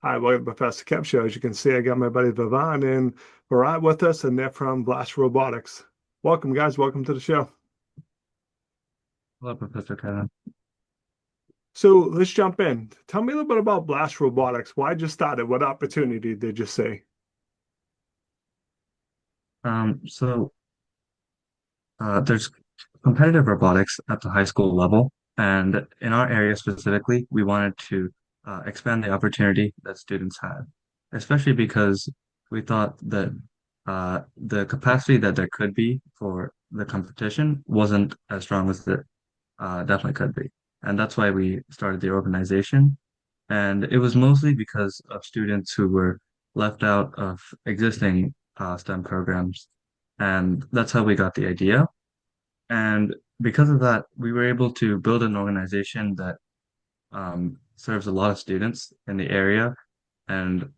Hi, welcome to Professor Kev Show. As you can see, I got my buddy Vivaan and Virat with us, and they're from Blast Robotics. Welcome, guys. Welcome to the show. Hello, Professor Kev. So let's jump in. Tell me a little bit about Blast Robotics. Why just started? What opportunity did you see? There's competitive robotics at the high school level, and in our area specifically, we wanted to expand the opportunity that students had, especially because we thought that the capacity that there could be for the competition wasn't as strong as it definitely could be. And that's why we started the organization. And it was mostly because of students who were left out of existing STEM programs. And that's how we got the idea. And because of that, we were able to build an organization that serves a lot of students in the area. And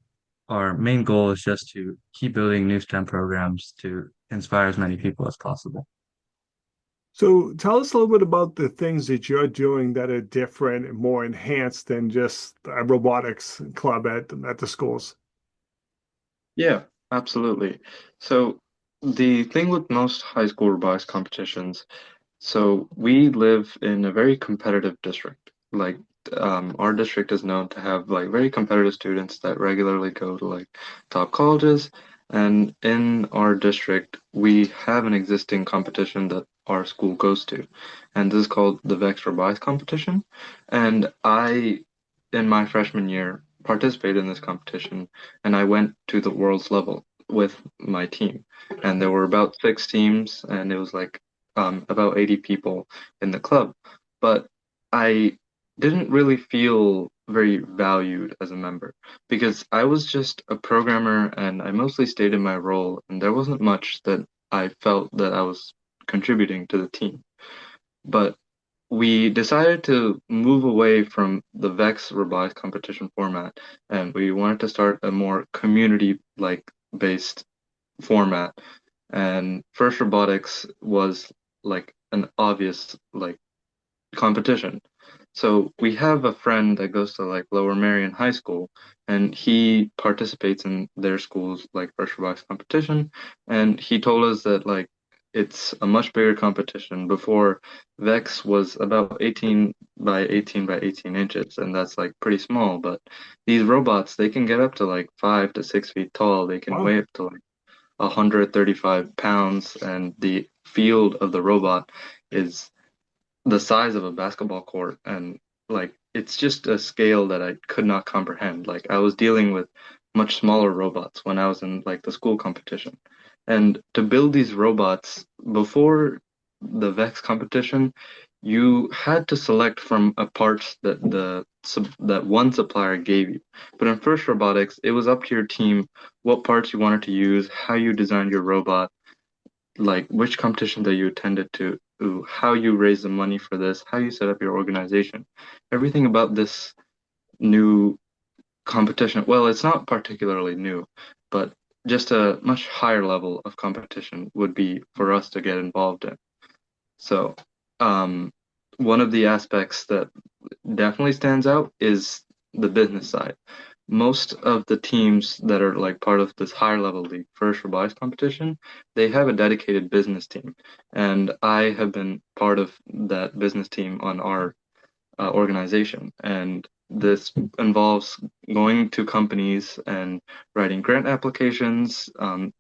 our main goal is just to keep building new STEM programs to inspire as many people as possible. So tell us a little bit about the things that you're doing that are different and more enhanced than just a robotics club at the schools. Yeah, absolutely. So the thing with most high school robotics competitions, so we live in a very competitive district. Our district is known to have like very competitive students that regularly go to like top colleges. And in our district, we have an existing competition that our school goes to. And this is called the FIRST Robotics Competition. And in my freshman year, participated in this competition, and I went to the world's level with my team. And there were about six teams, and it was like about 80 people in the club. But I didn't really feel very valued as a member because I was just a programmer and I mostly stayed in my role, and there wasn't much that I felt that I was contributing to the team. But we decided to move away from the VEX robotics competition format, and we wanted to start a more community like based format. And First Robotics was like an obvious like competition. So we have a friend that goes to like Lower Merion High School, and he participates in their school's like First Robotics competition. And he told us that like it's a much bigger competition. Before, Vex was about 18 by 18 by 18 inches, and that's like pretty small. But these robots, they can get up to like 5 to 6 feet tall. They can Wow. weigh up to like 135 pounds, and the field of the robot is the size of a basketball court. And like it's just a scale that I could not comprehend. Like I was dealing with much smaller robots when I was in like the school competition. And to build these robots before the VEX competition, you had to select from a parts that that one supplier gave you. But in First Robotics, it was up to your team what parts you wanted to use, how you designed your robot, like which competition that you attended to, how you raise the money for this, how you set up your organization. Everything about this new competition, well, it's not particularly new, but just a much higher level of competition would be for us to get involved in. So, um, one of the aspects that definitely stands out is the business side. Most of the teams that are like part of this higher level league, First Robotics competition, they have a dedicated business team. And I have been part of that business team on our organization. And this involves going to companies and writing grant applications,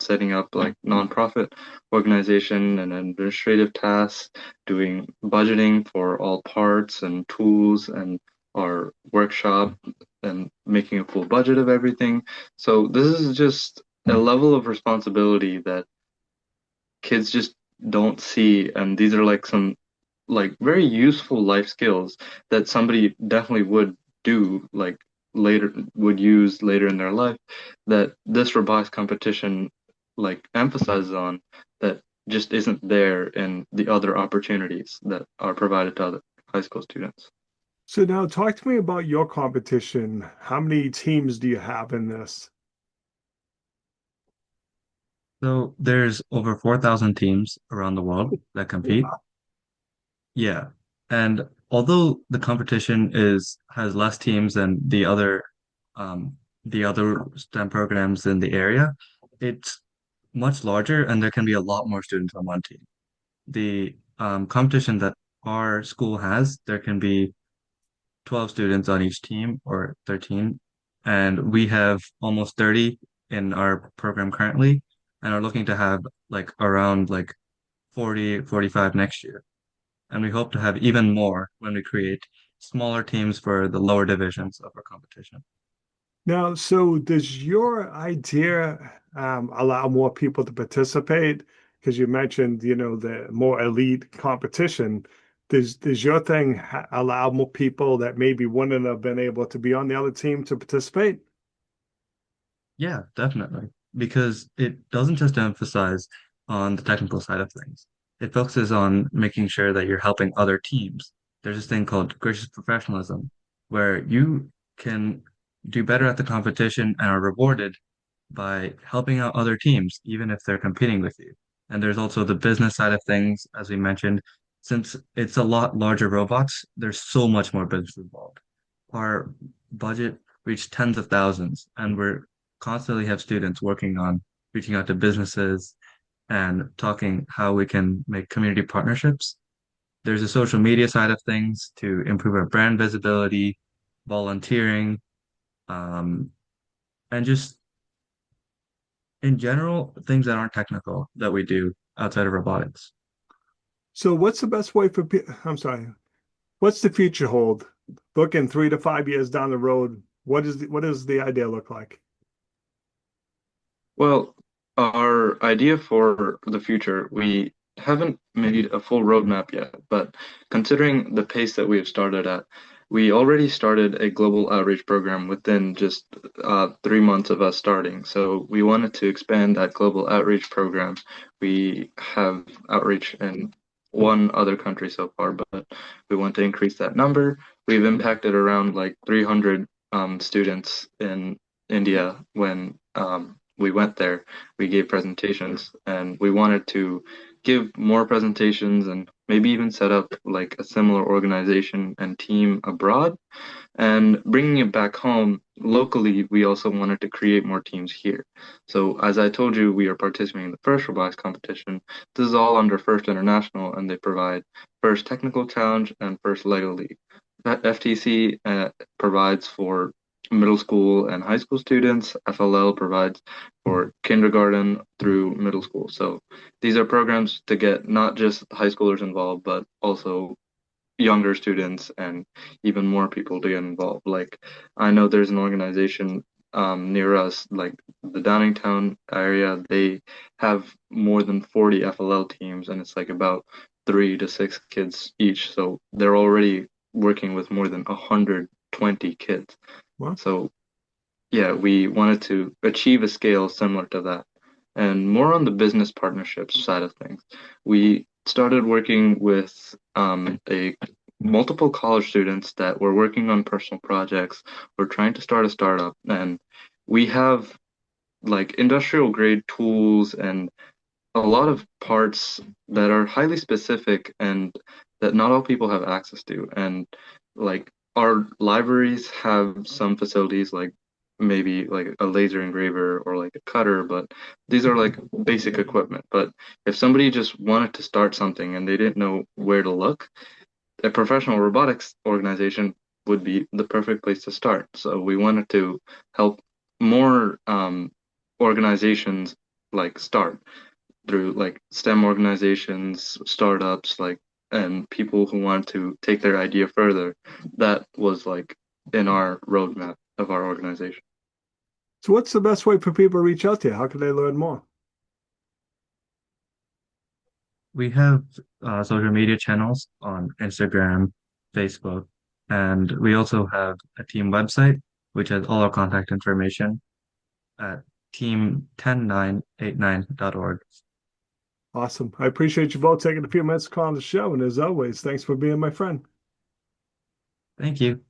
setting up like nonprofit organization and administrative tasks, doing budgeting for all parts and tools and our workshop and making a full budget of everything. So this is just a level of responsibility that kids just don't see. And these are like some like very useful life skills that somebody definitely would do like later would use later in their life that this robotics competition like emphasizes on that just isn't there in the other opportunities that are provided to other high school students. So now talk to me about your competition. How many teams do you have in this? So there's over 4,000 teams around the world that compete. Wow. Yeah. And although the competition is has less teams than the other the other STEM programs in the area, it's much larger and there can be a lot more students on one team. The competition that our school has, there can be 12 students on each team or 13, and we have almost 30 in our program currently and are looking to have like around like 40, 45 next year. And we hope to have even more when we create smaller teams for the lower divisions of our competition. Now, so does your idea allow more people to participate? Because you mentioned, the more elite competition. Does your thing allow more people that maybe wouldn't have been able to be on the other team to participate? Yeah, definitely. Because it doesn't just emphasize on the technical side of things. It focuses on making sure that you're helping other teams. There's this thing called gracious professionalism, where you can do better at the competition and are rewarded by helping out other teams, even if they're competing with you. And there's also the business side of things, as we mentioned. Since it's a lot larger robots, there's so much more business involved. Our budget reached tens of thousands, and we're constantly have students working on reaching out to businesses and talking how we can make community partnerships. There's a social media side of things to improve our brand visibility, volunteering, um, and just in general, things that aren't technical that we do outside of robotics. So what's the best way for people? I'm sorry. What's the future hold? Looking 3 to 5 years down the road, what does the idea look like? Well, our idea for the future, we haven't made a full roadmap yet, but considering the pace that we have started at, we already started a global outreach program within just 3 months of us starting. So we wanted to expand that global outreach program. We have outreach in one other country so far, but we want to increase that number. We've impacted around like 300 students in India when we went there. We gave presentations, and we wanted to give more presentations and maybe even set up like a similar organization and team abroad. And bringing it back home locally, we also wanted to create more teams here. So, as I told you, we are participating in the FIRST Robotics Competition. This is all under FIRST International, and they provide FIRST Technical Challenge and FIRST Lego League. FTC provides for middle school and high school students. FLL provides for kindergarten through middle school. So these are programs to get not just high schoolers involved, but also younger students and even more people to get involved. Like I know there's an organization near us, like the Downingtown area, they have more than 40 FLL teams, and it's like about 3 to 6 kids each. So they're already working with more than 120 kids. Well, So yeah, we wanted to achieve a scale similar to that. And more on the business partnerships side of things. We started working with a multiple college students that were working on personal projects or trying to start a startup. And we have like industrial grade tools and a lot of parts that are highly specific and that not all people have access to. And like our libraries have some facilities like maybe like a laser engraver or like a cutter, but these are like basic equipment. But if somebody just wanted to start something and they didn't know where to look, a professional robotics organization would be the perfect place to start. So we wanted to help more organizations like start through like STEM organizations, startups, like and people who want to take their idea further. That was like in our roadmap of our organization. so what's the best way for people to reach out to you? How can they learn more? We have social media channels on Instagram, Facebook, and we also have a team website, which has all our contact information at team10989.org. Awesome. I appreciate you both taking a few minutes to call on the show. And as always, thanks for being my friend. Thank you.